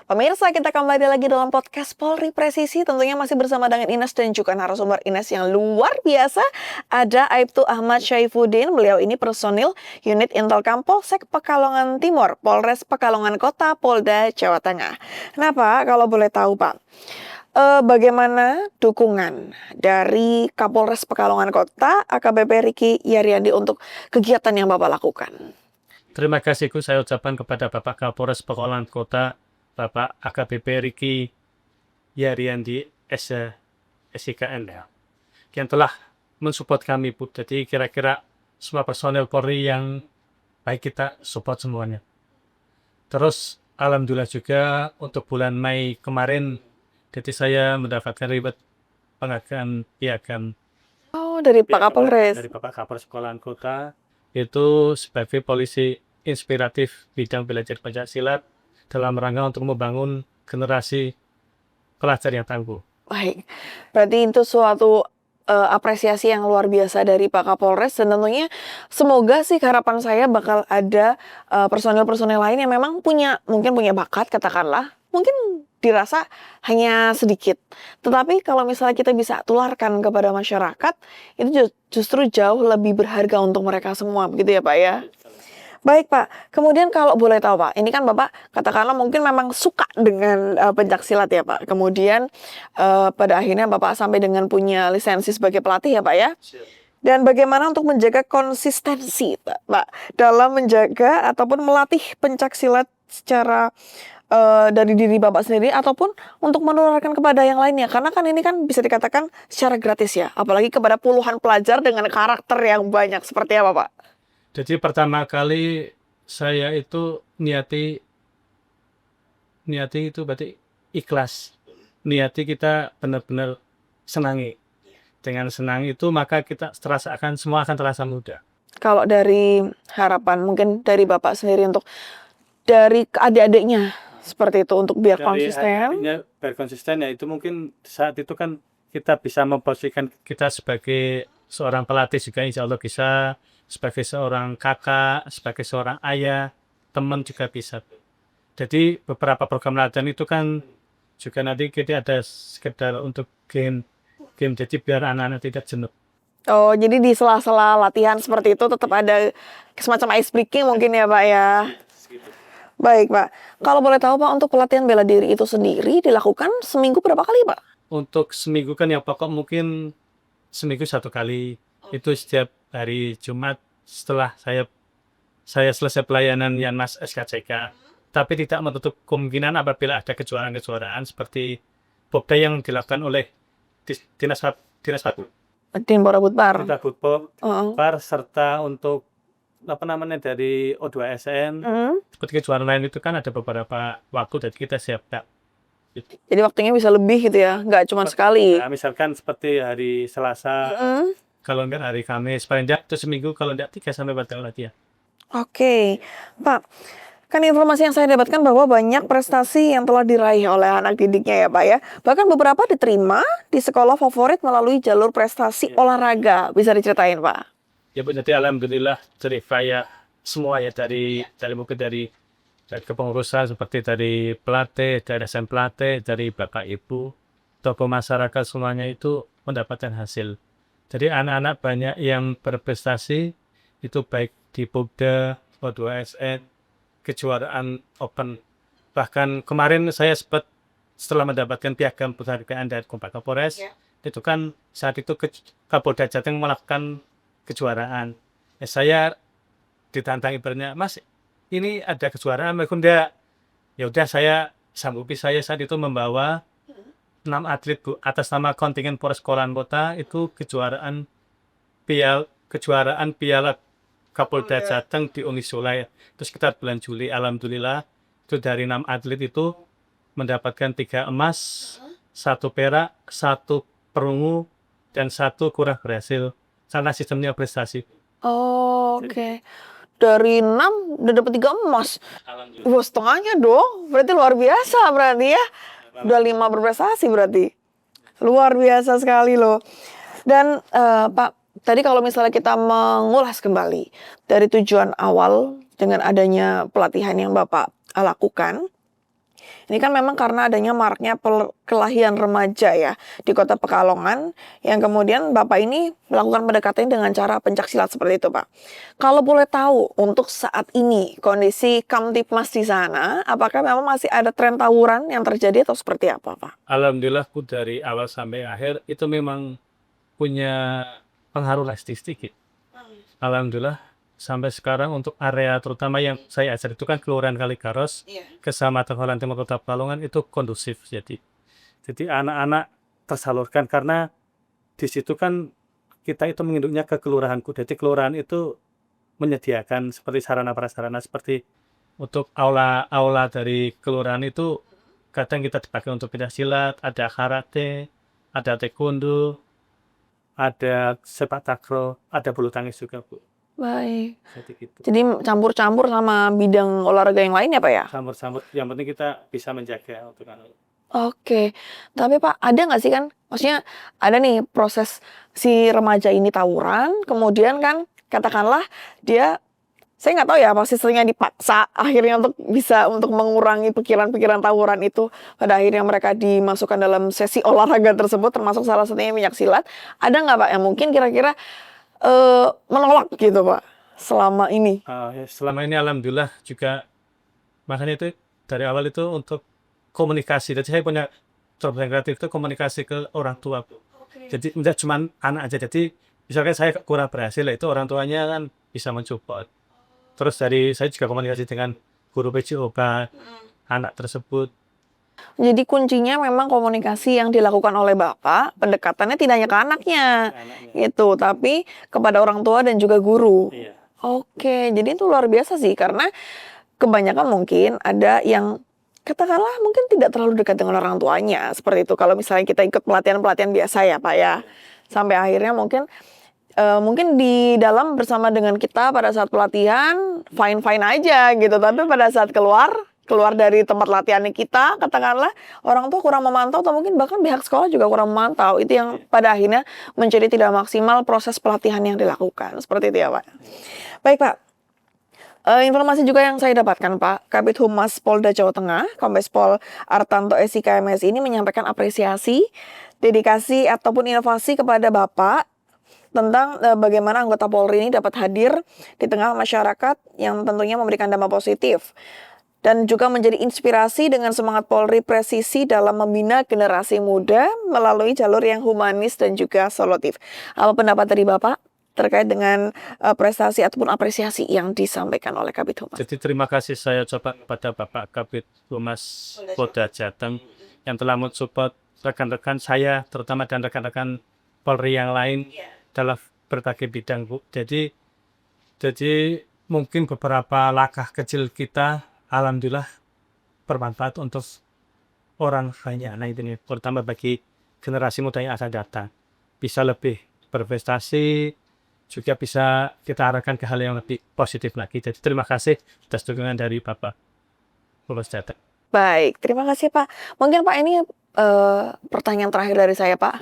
Pemirsa, kita kembali lagi dalam podcast Polri Presisi. Tentunya masih bersama dengan Ines dan juga narasumber Ines yang luar biasa. Ada Aibtu Ahmad Syaifuddin. Beliau ini personil unit Intelkam Polsek Pekalongan Timur, Polres Pekalongan Kota, Polda Jawa Tengah. Nah Pak, kalau boleh tahu Pak, bagaimana dukungan dari Kapolres Pekalongan Kota, AKBP Riki Yaryandi untuk kegiatan yang Bapak lakukan? Terima kasih saya ucapkan kepada Bapak Kapolres Pekalongan Kota, Bapak AKBP Riki Yaryandi SIKN yang telah mensupport kami, Bu. Jadi kira-kira semua personel Polri yang baik kita support semuanya. Terus alhamdulillah juga untuk bulan Mei kemarin, jadi saya mendapatkan ribet penghargaan piagam Oh, dari Pak Kapolres. dari Bapak Kapolres Pekalongan Kota, itu sebagai polisi inspiratif bidang belajar Pancasila dalam rangka untuk membangun generasi pelajar yang tangguh. Baik, berarti itu suatu apresiasi yang luar biasa dari Pak Kapolres, dan tentunya semoga sih harapan saya bakal ada personel-personel lain yang memang mungkin punya bakat, katakanlah, mungkin dirasa hanya sedikit. Tetapi kalau misalnya kita bisa tularkan kepada masyarakat, itu justru jauh lebih berharga untuk mereka semua, begitu ya Pak ya? Baik Pak, kemudian kalau boleh tahu Pak, ini kan Bapak katakanlah mungkin memang suka dengan pencaksilat ya Pak. Kemudian pada akhirnya Bapak sampai dengan punya lisensi sebagai pelatih ya Pak ya. Dan bagaimana untuk menjaga konsistensi Pak dalam menjaga ataupun melatih pencaksilat secara dari diri Bapak sendiri ataupun untuk menularkan kepada yang lainnya. Karena kan ini kan bisa dikatakan secara gratis ya, apalagi kepada puluhan pelajar dengan karakter yang banyak. Seperti apa Pak? Jadi pertama kali saya itu niati itu berarti ikhlas. Niati kita benar-benar senangi. Dengan senang itu maka kita semua akan terasa mudah. Kalau dari harapan mungkin dari Bapak sendiri untuk dari adik-adiknya seperti itu untuk biar konsisten. Biar konsisten ya itu mungkin saat itu kan kita bisa memposisikan kita sebagai seorang pelatih juga, insya Allah bisa, sebagai seorang kakak, sebagai seorang ayah, teman juga bisa. Jadi beberapa program latihan itu kan juga nanti kita ada sekedar untuk game, jadi biar anak-anak tidak jenuh. Oh, jadi di sela-sela latihan seperti itu tetap ada semacam ice breaking mungkin ya Pak ya? Baik Pak, kalau boleh tahu Pak, untuk pelatihan bela diri itu sendiri dilakukan seminggu berapa kali Pak? Untuk seminggu kan yang pokok mungkin seminggu 1 kali. Itu setiap hari Jumat setelah saya selesai pelayanan Yanmas SKCK. Tapi tidak menutup kemungkinan apabila ada kejuaraan-kejuaraan seperti Bobda yang dilakukan oleh Dinas Pagub. Dinpora Budpar. Serta untuk dari O2SN. Seperti kejuaraan lain itu kan ada beberapa waktu, jadi kita siap. Jadi waktunya bisa lebih gitu ya, nggak cuma sekali. Nah, misalkan seperti hari Selasa, kalau enggak hari Kamis, paling enggak itu seminggu, kalau enggak 3-4 kali latihan. Oke, Pak. Kan informasi yang saya dapatkan bahwa banyak prestasi yang telah diraih oleh anak didiknya ya Pak ya. Bahkan beberapa diterima di sekolah favorit melalui jalur prestasi olahraga. Bisa diceritain Pak? Ya Bu, jadi alhamdulillah dari saya semua ya, dari mungkin dari kepengurusan seperti dari pelatih, dari SM pelatih, dari Bapak Ibu, tokoh masyarakat semuanya itu mendapatkan hasil. Jadi anak-anak banyak yang berprestasi itu baik di Bobda, O2SN, kejuaraan Open. Bahkan kemarin saya setelah mendapatkan piagam penghargaan dari Bapak Kapolres, itu kan saat itu Kapolda Jateng melakukan kejuaraan. Saya ditantang ibaratnya, Mas, ini ada kejuaraan, enggak? Ya udah, saya sanggupi. Saya saat itu membawa 6 atlet Bu, atas nama kontingen Polres Pekalongan Kota, itu kejuaraan Piala Kapolda Jateng di Unisulai. Itu sekitar bulan Juli. Alhamdulillah itu dari 6 atlet itu mendapatkan 3 emas, 1 perak, 1 perunggu, dan 1 kurang berhasil karena sistemnya prestasi. Oh, oke. Dari 6 udah dapat 3 emas. Wah, setengahnya dong. Berarti luar biasa berarti ya. Udah 5 berprestasi berarti. Luar biasa sekali loh. Dan Pak, tadi kalau misalnya kita mengulas kembali dari tujuan awal dengan adanya pelatihan yang Bapak lakukan, Ini kan memang karena adanya maraknya perkelahian remaja ya di Kota Pekalongan yang kemudian Bapak ini melakukan pendekatan dengan cara pencaksilat seperti itu, Pak. Kalau boleh tahu untuk saat ini kondisi Kamtipmas di sana, apakah memang masih ada tren tawuran yang terjadi atau seperti apa, Pak? Alhamdulillah aku dari awal sampai akhir itu memang punya pengaruh statistik. Alhamdulillah sampai sekarang untuk area terutama yang saya ajar itu kan Kelurahan Kaligaros, Iya. Kecamatan Holland Timur Kota Pekalongan itu kondusif. Jadi anak-anak tersalurkan karena di situ kan kita itu menginduknya ke kelurahanku. Jadi kelurahan itu menyediakan seperti sarana prasarana seperti untuk aula dari kelurahan itu kadang kita dipakai untuk pencaksilat, ada karate, ada taekwondo, ada sepak takraw, ada bulu tangkis juga, Bu. Baik. Jadi gitu. Jadi campur-campur sama bidang olahraga yang lain ya, Pak ya? Campur-campur, yang penting kita bisa menjaga untuk Oke. Tapi Pak, ada nggak sih kan, maksudnya ada nih proses si remaja ini tawuran, kemudian kan katakanlah dia, saya nggak tahu ya apa seringnya dipaksa akhirnya untuk mengurangi pikiran-pikiran tawuran itu, pada akhirnya mereka dimasukkan dalam sesi olahraga tersebut termasuk salah satunya minyak silat. Ada nggak Pak yang mungkin kira-kira, menolak gitu Pak, selama ini? Ya selama ini alhamdulillah juga makanya itu dari awal itu untuk komunikasi. Jadi saya punya terobosan kreatif itu komunikasi ke orang tua, Bu. Jadi tidak cuma anak aja. Jadi misalkan saya kurang berhasil, itu orang tuanya kan bisa mensupport. Terus saya juga komunikasi dengan guru PJOK anak tersebut. Jadi kuncinya memang komunikasi yang dilakukan oleh Bapak, pendekatannya tidak hanya ke anaknya, gitu, tapi kepada orang tua dan juga guru. Iya. Oke, jadi itu luar biasa sih, karena kebanyakan mungkin ada yang katakanlah mungkin tidak terlalu dekat dengan orang tuanya, seperti itu. Kalau misalnya kita ikut pelatihan-pelatihan biasa ya, Pak ya. Sampai akhirnya mungkin di dalam bersama dengan kita pada saat pelatihan fine-fine aja gitu, tapi pada saat keluar dari tempat latihannya kita, katakanlah orang tua kurang memantau atau mungkin bahkan pihak sekolah juga kurang memantau. Itu yang pada akhirnya menjadi tidak maksimal proses pelatihan yang dilakukan. Seperti itu ya, Pak. Baik, Pak. Informasi juga yang saya dapatkan, Pak, Kabid Humas Polda Jawa Tengah, Kombes Pol Artanto SIK MS ini menyampaikan apresiasi, dedikasi ataupun inovasi kepada Bapak tentang bagaimana anggota Polri ini dapat hadir di tengah masyarakat yang tentunya memberikan dampak positif dan juga menjadi inspirasi dengan semangat Polri presisi dalam membina generasi muda melalui jalur yang humanis dan juga solutif. Apa pendapat dari Bapak terkait dengan prestasi ataupun apresiasi yang disampaikan oleh Kabid Humas? Jadi terima kasih saya ucapkan kepada Bapak Kabid Humas Polda Jateng yang telah mensupport rekan-rekan saya, terutama dan rekan-rekan Polri yang lain dalam berbagai bidang, Bu. Jadi mungkin beberapa langkah kecil kita, alhamdulillah bermanfaat untuk orang banyak. Nah ini terutama bagi generasi muda yang akan datang. Bisa lebih berprestasi, juga bisa kita arahkan ke hal yang lebih positif lagi. Jadi terima kasih atas dukungan dari Bapak Polres Jateng. Baik, terima kasih Pak. Mungkin Pak ini pertanyaan terakhir dari saya, Pak.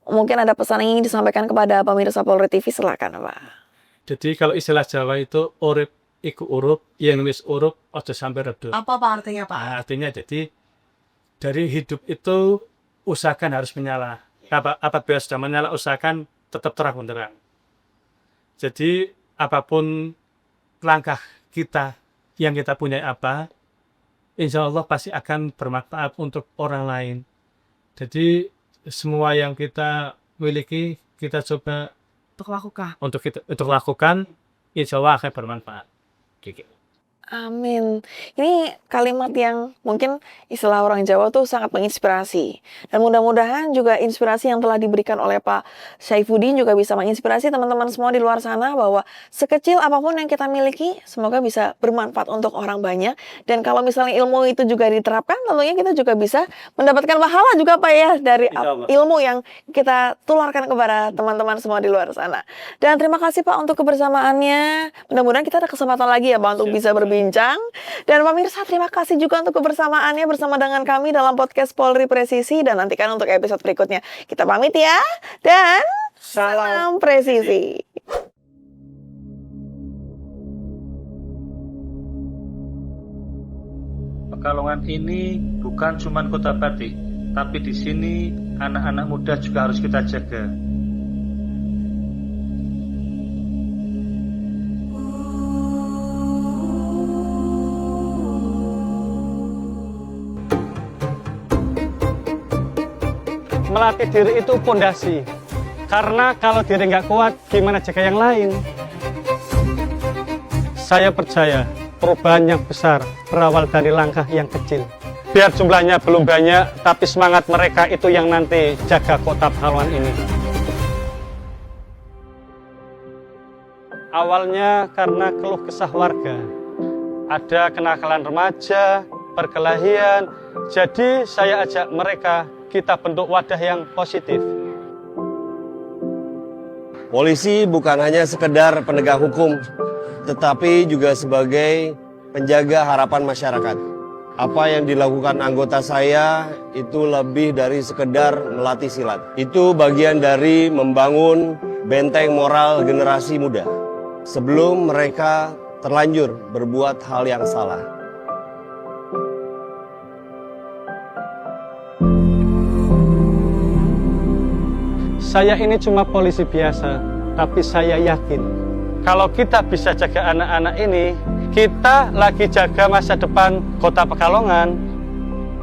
Mungkin ada pesan yang ingin disampaikan kepada pemirsa Polri TV, silakan Pak. Jadi kalau istilah Jawa itu urip iku urup, yang wis urup ojo sampai redup. Apa Pak artinya Pak? Nah, artinya jadi dari hidup itu usahakan harus menyala. Apabila sudah menyala, usahakan tetap terang benderang. Jadi apapun langkah kita yang kita punya apa, insya Allah pasti akan bermanfaat untuk orang lain. Jadi semua yang kita miliki kita coba untuk lakukan, insya Allah akan bermanfaat. Gitu. Amin. Ini kalimat yang mungkin istilah orang Jawa tuh sangat menginspirasi. Dan mudah-mudahan juga inspirasi yang telah diberikan oleh Pak Saifuddin juga bisa menginspirasi teman-teman semua di luar sana bahwa sekecil apapun yang kita miliki, semoga bisa bermanfaat untuk orang banyak. Dan kalau misalnya ilmu itu juga diterapkan, tentunya kita juga bisa mendapatkan pahala juga Pak ya dari ilmu yang kita tularkan kepada teman-teman semua di luar sana. Dan terima kasih Pak untuk kebersamaannya. Mudah-mudahan kita ada kesempatan lagi ya Pak untuk bisa berbincang. Dan pemirsa terima kasih juga untuk kebersamaannya bersama dengan kami dalam podcast Polri Presisi, dan nantikan untuk episode berikutnya. Kita pamit ya, dan salam presisi. Pekalongan ini bukan cuma kota batik, tapi di sini anak-anak muda juga harus kita jaga. Melatih diri itu pondasi. Karena kalau diri nggak kuat, gimana jaga yang lain? Saya percaya perubahan yang besar berawal dari langkah yang kecil. Biar jumlahnya belum banyak, tapi semangat mereka itu yang nanti jaga kota Pekalongan ini. Awalnya karena keluh kesah warga. Ada kenakalan remaja, perkelahian. Jadi saya ajak mereka, kita bentuk wadah yang positif. Polisi bukan hanya sekedar penegak hukum, tetapi juga sebagai penjaga harapan masyarakat. Apa yang dilakukan anggota saya itu lebih dari sekedar melatih silat. Itu bagian dari membangun benteng moral generasi muda sebelum mereka terlanjur berbuat hal yang salah. Saya ini cuma polisi biasa, tapi saya yakin kalau kita bisa jaga anak-anak ini, kita lagi jaga masa depan kota Pekalongan.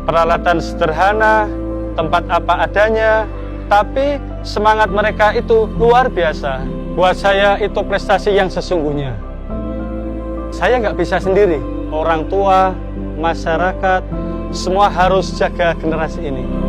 Peralatan sederhana, tempat apa adanya, tapi semangat mereka itu luar biasa. Buat saya itu prestasi yang sesungguhnya. Saya nggak bisa sendiri, orang tua, masyarakat, semua harus jaga generasi ini.